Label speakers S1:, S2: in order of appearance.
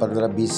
S1: 15-20